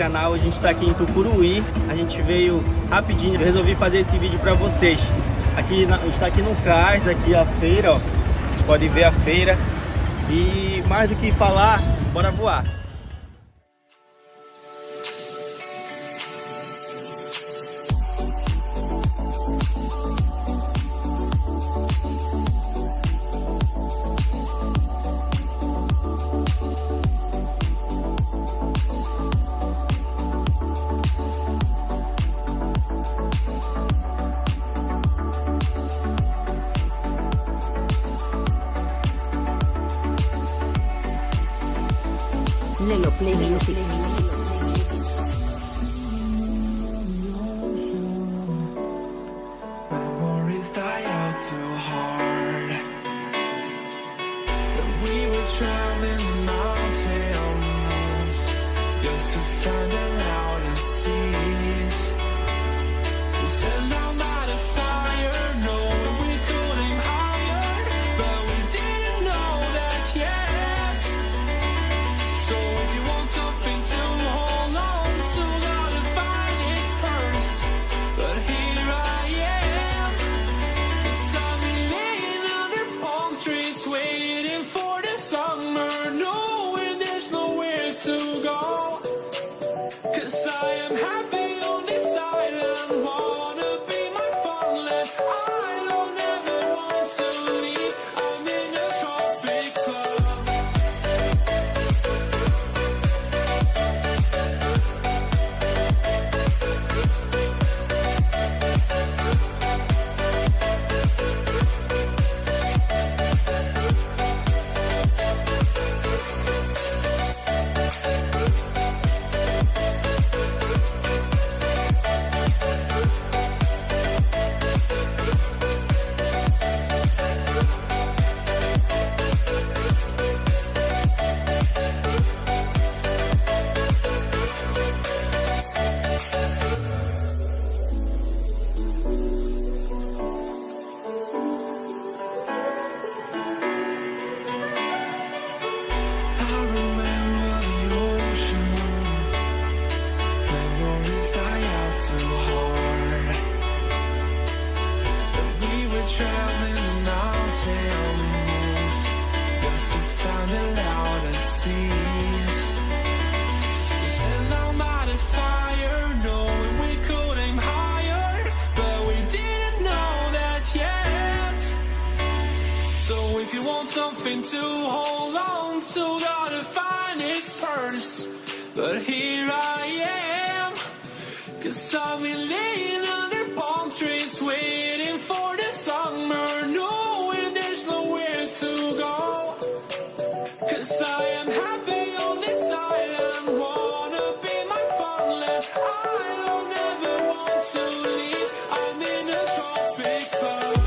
canal. A gente está aqui em Tucuruí. A gente veio rapidinho, resolvi fazer esse vídeo para vocês. Aqui a gente está aqui no cais, aqui a feira, ó. Vocês podem ver a feira. E mais do que falar, bora voar. Nelo Play Music. Memories die out too hard. And we were traveling mountains just to find the loudest seas. We set our light afire, knowing we could aim higher, but we didn't know that yet. So if you want something to hold on to, gotta find it first. But here I am, 'cause I've been laying under palm trees, waiting for the summer, knowing there's nowhere to go. 'Cause I am happy on this island, wanna be my farmland. I don't ever want to leave, I'm in a tropic club. I remember the ocean. Memories die out too hard. And we were traveling mountains just to find the loudest seas. We set our light afire, knowing we could aim higher, but we didn't know that yet. So if you want something to hold on to, gotta find it first. But here I am, 'cause I've been laying under palm trees, waiting for the summer, knowing there's nowhere to go. 'Cause I am happy on this island, wanna be my farmland. I don't ever want to leave, I'm in a tropic club.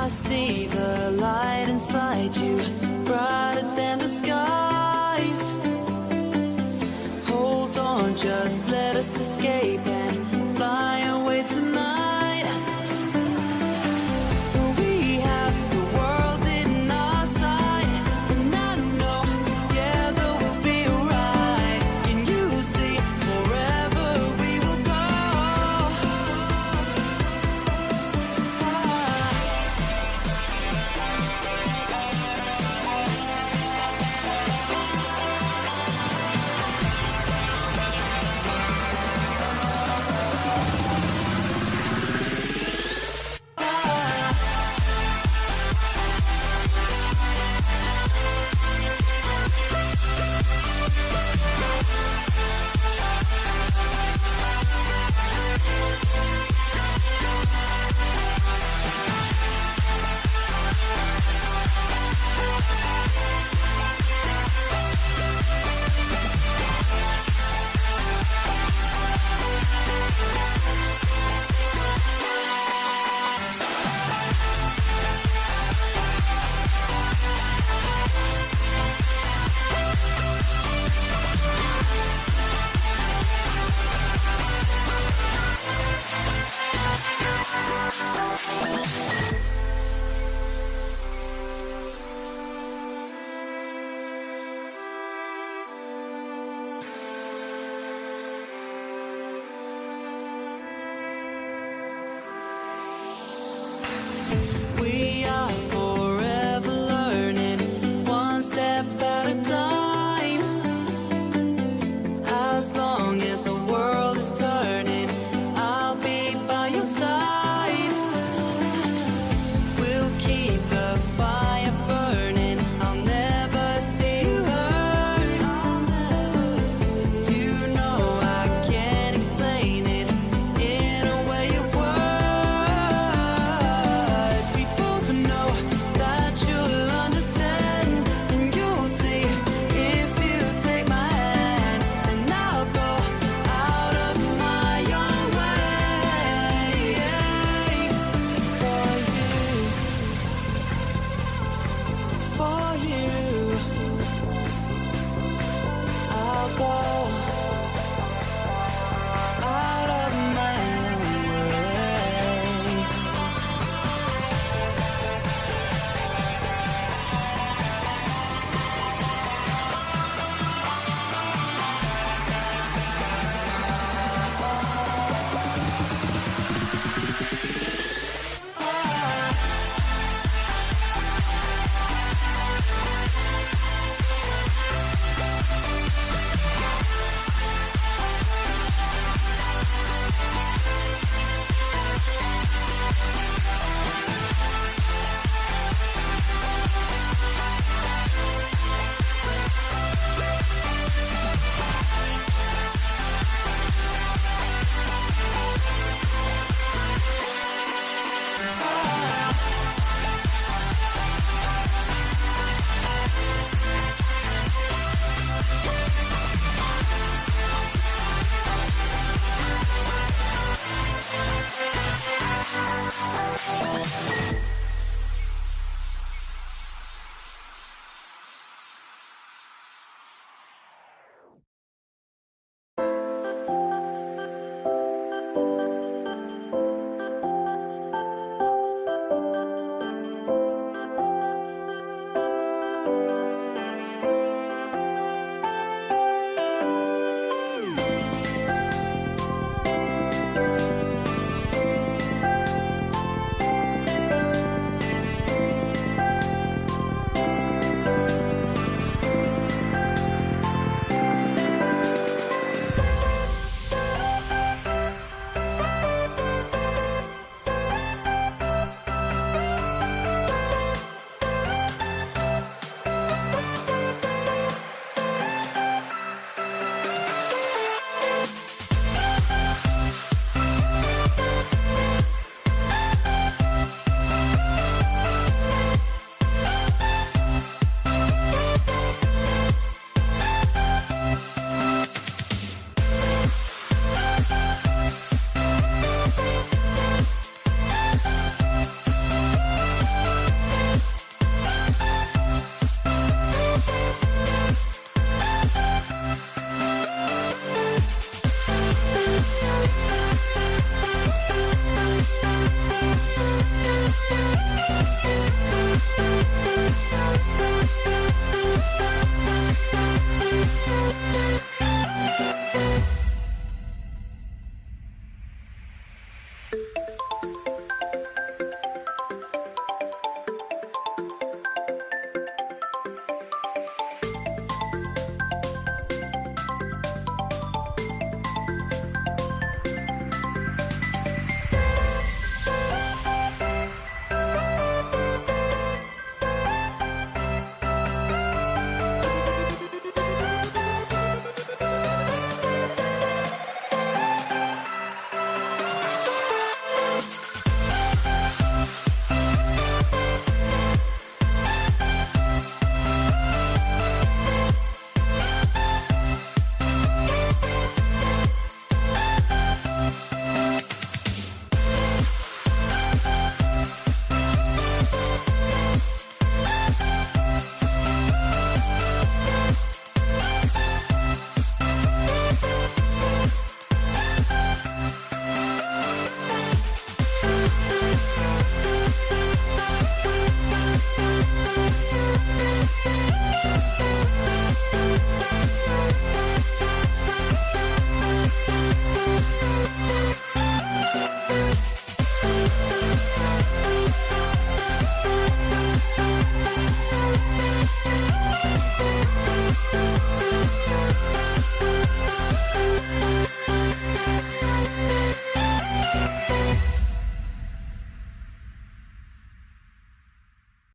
I see the light inside you, brighter than the skies. Hold on, just let us escape and fly away tonight. We have the world in our sight, and I know together we'll be alright. Can you see forever we will go?